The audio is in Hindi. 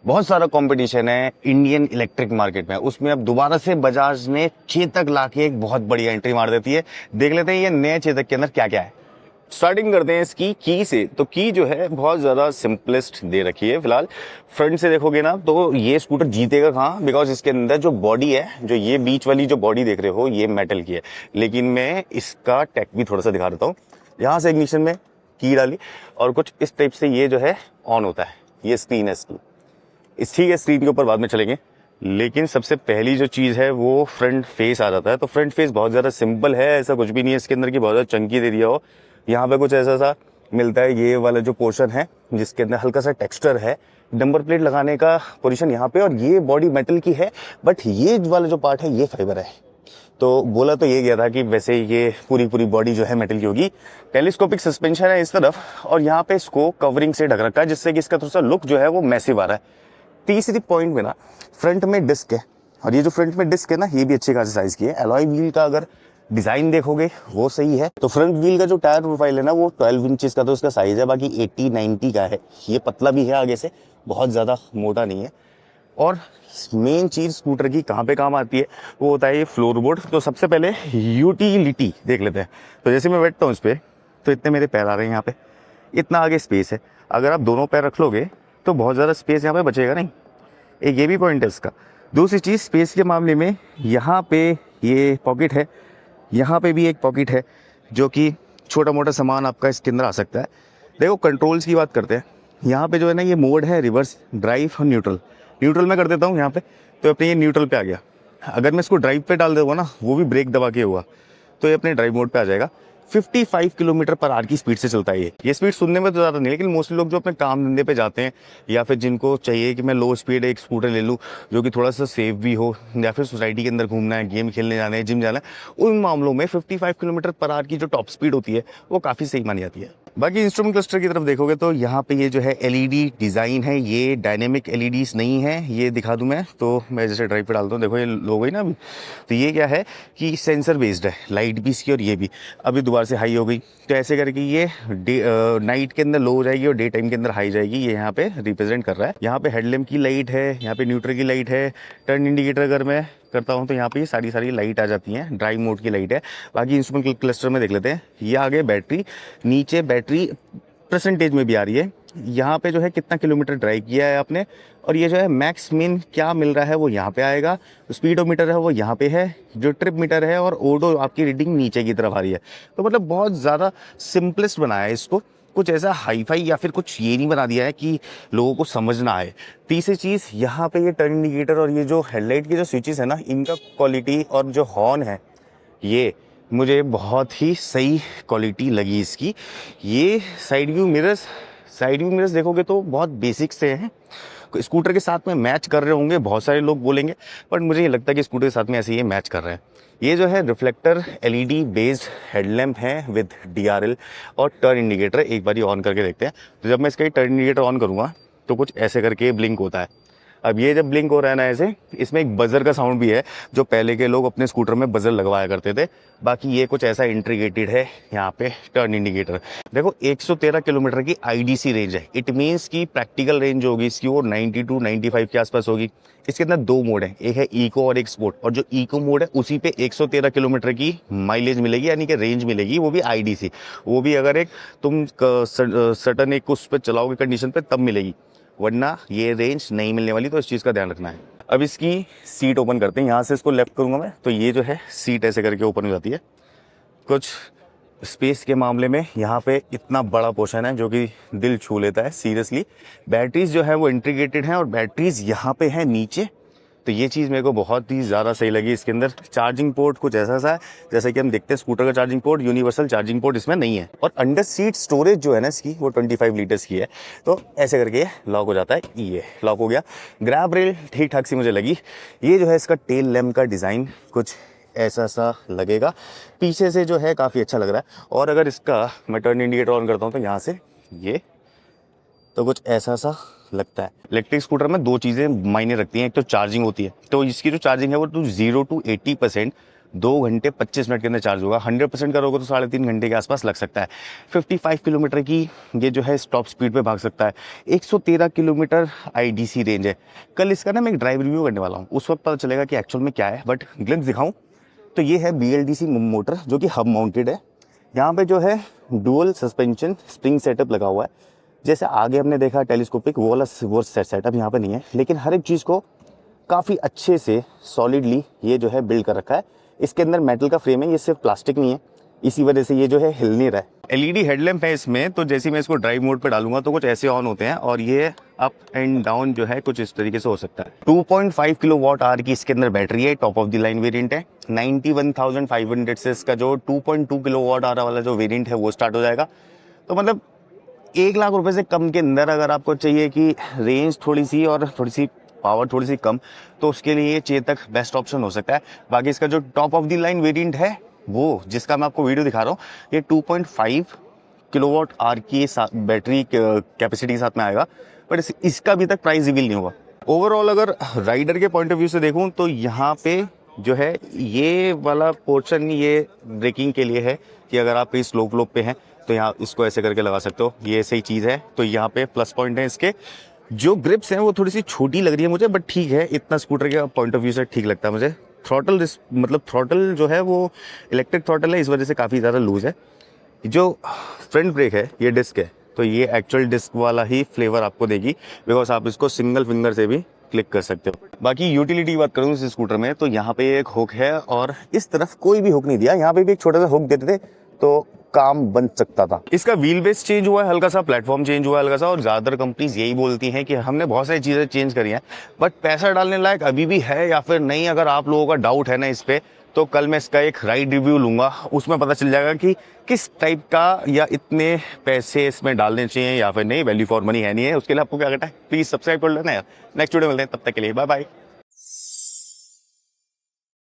बहुत सारा कंपटीशन है इंडियन इलेक्ट्रिक मार्केट में, उसमें अब दोबारा से बजाज ने चेतक लाके एक बहुत बढ़िया एंट्री मार देती है। देख लेते हैं ये नए चेतक के अंदर क्या क्या है। स्टार्टिंग करते हैं इसकी की से। तो की जो है बहुत ज़्यादा सिंपलेस्ट दे रखी है। फिलहाल फ्रंट से देखोगे ना तो ये स्कूटर जीतेगा कहाँ, बिकॉज इसके अंदर जो बॉडी है, जो ये बीच वाली जो बॉडी देख रहे हो, ये मेटल की है। लेकिन मैं इसका टेक भी थोड़ा सा दिखा देता हूँ। यहाँ से इग्निशन में की डाली और कुछ इस टाइप से ये जो है ऑन होता है। ये स्क्रीन है इसकी, इस ठीक है, स्क्रीन के ऊपर बाद में चलेंगे। लेकिन सबसे पहली जो चीज़ है वो फ्रंट फेस आ जाता है। तो फ्रंट फेस बहुत ज़्यादा सिंपल है, ऐसा कुछ भी नहीं है इसके अंदर की बहुत ज़्यादा चंकी दे दिया हो। यहाँ पे कुछ ऐसा सा मिलता है, ये वाला जो पोर्शन है जिसके अंदर हल्का सा टेक्सचर है, नंबर प्लेट लगाने का पोजीशन यहाँ पे, और ये बॉडी मेटल की है बट ये वाला जो पार्ट है ये फाइबर है। तो बोला तो ये गया था कि वैसे ये पूरी बॉडी जो है मेटल की होगी। टेलीस्कोपिक सस्पेंशन है इस तरफ और यहाँ पे इसको कवरिंग से ढक रखा है, जिससे कि इसका थोड़ा सा लुक जो है वो मैसिव आ रहा है। तीसरी पॉइंट में ना फ्रंट में डिस्क है, और ये जो फ्रंट में डिस्क है ना ये भी अच्छे खासे साइज की है। एलॉय व्हील का अगर डिजाइन देखोगे वो सही है। तो फ्रंट व्हील का जो टायर प्रोफाइल है ना वो 12 इंचेस का तो उसका साइज है, बाकी 80-90 का है। ये पतला भी है आगे से, बहुत ज्यादा मोटा नहीं है। और मेन चीज स्कूटर की कहाँ पे काम आती है वो होता है ये फ्लोरबोर्ड। तो सबसे पहले यूटिलिटी देख लेते हैं। तो जैसे मैं बैठता हूँ इस पे तो इतने मेरे पैर आ रहे हैं, यहाँ पे इतना आगे स्पेस है। अगर आप दोनों पैर रख लोगे तो बहुत ज़्यादा स्पेस यहाँ पे बचेगा नहीं, एक ये भी पॉइंट है इसका। दूसरी चीज़ स्पेस के मामले में यहाँ पे ये पॉकेट है, यहाँ पे भी एक पॉकेट है जो कि छोटा मोटा सामान आपका इसके अंदर आ सकता है। देखो कंट्रोल्स की बात करते हैं। यहाँ पे जो है ना ये मोड है रिवर्स, ड्राइव और न्यूट्रल। न्यूट्रल मैं कर देता हूँ यहाँ पे, तो अपने ये न्यूट्रल पे आ गया। अगर मैं इसको ड्राइव पे डाल दूँगा ना, वो भी ब्रेक दबा के हुआ, तो ये अपने ड्राइव मोड पे आ जाएगा। 55 किलोमीटर पर आवर की स्पीड से चलता है ये स्पीड सुनने में तो ज़्यादा नहीं, लेकिन मोस्टली लोग जो अपने काम धंधे पे जाते हैं या फिर जिनको चाहिए कि मैं लो स्पीड एक स्कूटर ले लूँ जो कि थोड़ा सा सेफ भी हो, या फिर सोसाइटी के अंदर घूमना है, गेम खेलने जाना है, जिम जाना है, उन मामलों में 55 किलोमीटर पर आवर की जो टॉप स्पीड होती है वो काफ़ी सही मानी जाती है। बाकी इंस्ट्रूमेंट क्लस्टर की तरफ देखोगे तो यहाँ पे ये जो है एलईडी डिज़ाइन है, ये डायनेमिक एलईडीज नहीं है। ये दिखा दूँ मैं तो, मैं जैसे ड्राइव पे डालता हूँ, देखो ये लो गई ना अभी। तो ये क्या है कि सेंसर बेस्ड है, लाइट भी इसकी और ये भी। अभी दोबारा से हाई हो गई तो ऐसे करके ये नाइट के अंदर लो हो जाएगी और डे टाइम के अंदर हाई जाएगी। ये यहाँ पे रिप्रेजेंट कर रहा है। यहाँ पे हेडलैम्प की लाइट है, यहाँ पे न्यूट्रल की लाइट है, टर्न इंडिकेटर अगर मैं करता हूँ तो यहाँ पे ये सारी लाइट आ जाती हैं, ड्राइव मोड की लाइट है। बाकी इंस्ट्रूमेंट क्लस्टर में देख लेते हैं। ये आगे बैटरी, नीचे बैटरी परसेंटेज में भी आ रही है। यहाँ पे जो है कितना किलोमीटर ड्राइव किया है आपने, और ये जो है मैक्स मिन क्या मिल रहा है वो यहाँ पे आएगा। स्पीडोमीटर है वो यहाँ पे है, जो ट्रिप मीटर है और ओडो आपकी रीडिंग नीचे की तरफ आ रही है। तो मतलब बहुत ज़्यादा सिंपलेस्ट बनाया है इसको, कुछ ऐसा हाईफाई या फिर कुछ ये नहीं बना दिया है कि लोगों को समझ ना आए। तीसरी चीज़ यहाँ पे ये टर्न इंडिकेटर और ये जो हेडलाइट की जो स्विचेस है ना, इनका क्वालिटी और जो हॉर्न है ये मुझे बहुत ही सही क्वालिटी लगी इसकी। ये साइड व्यू मिरर्स देखोगे तो बहुत बेसिक से हैं, स्कूटर के साथ में मैच कर रहे होंगे, बहुत सारे लोग बोलेंगे, बट मुझे ये लगता है कि स्कूटर के साथ में ऐसे ये मैच कर रहे हैं। ये जो है रिफ्लेक्टर एलईडी बेस्ड हेडलैम्प है विद डीआरएल और टर्न इंडिकेटर। एक बार ऑन करके देखते हैं। तो जब मैं इसका टर्न इंडिकेटर ऑन करूँगा तो कुछ ऐसे करके ब्लिंक होता है। अब ये जब ब्लिंक हो रहा है ना ऐसे, इसमें एक बजर का साउंड भी है, जो पहले के लोग अपने स्कूटर में बजर लगवाया करते थे। बाकी ये कुछ ऐसा इंटीग्रेटेड है यहाँ पे टर्न इंडिकेटर। देखो 113 किलोमीटर की आईडीसी रेंज है। इट मीन्स की प्रैक्टिकल रेंज होगी इसकी वो 92-95 के आसपास होगी। इसके अंदर दो मोड है, एक है इको और एक स्पोर्ट, और जो इको मोड है उसी पे 113 किलोमीटर की माइलेज मिलेगी, यानी कि रेंज मिलेगी, वो भी आईडीसी। वो भी अगर एक तुम सटन एक उस पर चलाओगे कंडीशन पे तब मिलेगी, वरना ये रेंज नहीं मिलने वाली। तो इस चीज़ का ध्यान रखना है। अब इसकी सीट ओपन करते हैं। यहाँ से इसको लेफ्ट करूँगा मैं तो ये जो है सीट ऐसे करके ओपन हो जाती है। कुछ स्पेस के मामले में यहाँ पे इतना बड़ा पोर्शन है जो कि दिल छू लेता है सीरियसली। बैटरीज जो है वो इंटीग्रेटेड हैं और बैटरीज यहाँ पे हैं नीचे। तो ये चीज़ मेरे को बहुत ही ज़्यादा सही लगी। इसके अंदर चार्जिंग पोर्ट कुछ ऐसा सा है जैसे कि हम देखते हैं स्कूटर का charging port, universal charging port इसमें नहीं है। और अंडर सीट स्टोरेज जो है ना इसकी वो 25 लीटर्स की है। तो ऐसे करके लॉक हो जाता है। ये लॉक हो गया। ग्रैब रेल ठीक ठाक सी मुझे लगी। ये जो है इसका टेल लैम्प का डिज़ाइन कुछ ऐसा सा लगेगा, पीछे से जो है काफ़ी अच्छा लग रहा है। और अगर इसका मैं टर्न इंडिकेटर ऑन करता हूँ तो यहाँ से ये तो कुछ ऐसा सा लगता है। इलेक्ट्रिक स्कूटर में दो चीज़ें मायने रखती हैं, एक तो चार्जिंग होती है। तो इसकी जो चार्जिंग है वो 0 to 80% 2 घंटे 25 मिनट के अंदर चार्ज होगा। 100% करोगे तो 3.5 घंटे के आसपास लग सकता है। 55 किलोमीटर की ये जो है टॉप स्पीड पे भाग सकता है। 113 किलोमीटर IDC रेंज है। कल इसका ना मैं एक ड्राइव रिव्यू करने वाला हूँ, उस वक्त पता चलेगा कि एक्चुअल में क्या है। बट ग्लिम्स दिखाऊं तो ये है BLDC मोटर जो कि हब माउंटेड है। यहाँ पे जो है डुअल सस्पेंशन स्प्रिंग सेटअप लगा हुआ है। जैसे आगे हमने देखा टेलीस्कोपिक वो वाला वो सेटअप यहाँ पे नहीं है, लेकिन हर एक चीज़ को काफ़ी अच्छे से सॉलिडली ये जो है बिल्ड कर रखा है। इसके अंदर मेटल का फ्रेम है, ये सिर्फ प्लास्टिक नहीं है, इसी वजह से ये जो है हिल नहीं रहा है। LED हेडलैम्प है इसमें, तो जैसे मैं इसको ड्राइव मोड पे डालूंगा तो कुछ ऐसे ऑन होते हैं और ये अप एंड डाउन जो है कुछ इस तरीके से हो सकता है। 2.5 किलोवाट आवर की इसके अंदर बैटरी है, top of the line variant है। 91,500 से इसका जो 2.2 किलोवाट आवर वाला जो वेरिएंट है वो स्टार्ट हो जाएगा। तो मतलब 1 लाख रुपए से कम के अंदर अगर आपको चाहिए कि रेंज थोड़ी सी और थोड़ी सी पावर थोड़ी सी कम, तो उसके लिए ये चेतक बेस्ट ऑप्शन हो सकता है। बाकी इसका जो top of the line variant है वो जिसका मैं आपको वीडियो दिखा रहा हूँ, ये 2.5 किलोवाट आवर की बैटरी कैपेसिटी के साथ में आएगा, बट इसका अभी तक प्राइस रिवील नहीं हुआ। ओवरऑल अगर राइडर के पॉइंट ऑफ व्यू से देखूं तो यहाँ पे जो है ये वाला पोर्शन ये ब्रेकिंग के लिए है कि अगर आप इस स्लोप पे हैं तो यहाँ इसको ऐसे करके लगा सकते हो, ये सही चीज़ है। तो यहाँ पे प्लस पॉइंट है इसके। जो ग्रिप्स हैं वो थोड़ी सी छोटी लग रही है मुझे, बट ठीक है, इतना स्कूटर के पॉइंट ऑफ व्यू से ठीक लगता है मुझे। थ्रॉटल मतलब थ्रॉटल जो है वो इलेक्ट्रिक थ्रॉटल है, इस वजह से काफ़ी ज़्यादा लूज है। जो फ्रंट ब्रेक है ये डिस्क है, तो ये एक्चुअल डिस्क वाला ही फ्लेवर आपको देगी, बिकॉज आप इसको सिंगल फिंगर से भी क्लिक कर सकते हो। बाकी यूटिलिटी की बात करूँ इस स्कूटर में तो यहाँ पे एक हुक है और इस तरफ कोई भी हुक नहीं दिया, यहाँ पे भी एक छोटा सा हुक देते थे तो काम बन सकता था। इसका व्हील बेस चेंज हुआ है हल्का सा, प्लेटफॉर्म चेंज हुआ है हल्का सा, और ज़्यादातर कंपनीज यही बोलती हैं कि हमने बहुत सारी चीज़ें चेंज करी हैं, बट पैसा डालने लायक अभी भी है या फिर नहीं। अगर आप लोगों का डाउट है ना इस पे, तो कल मैं इसका एक राइड रिव्यू लूँगा, उसमें पता चल जाएगा कि किस टाइप का या इतने पैसे इसमें डालने चाहिए या फिर नहीं। वैल्यू फॉर मनी है नहीं है। उसके लिए आपको क्या करना है, प्लीज़ सब्सक्राइब कर लेना यार। नेक्स्ट वीडियो मिलते हैं, तब तक के लिए बाय बाय।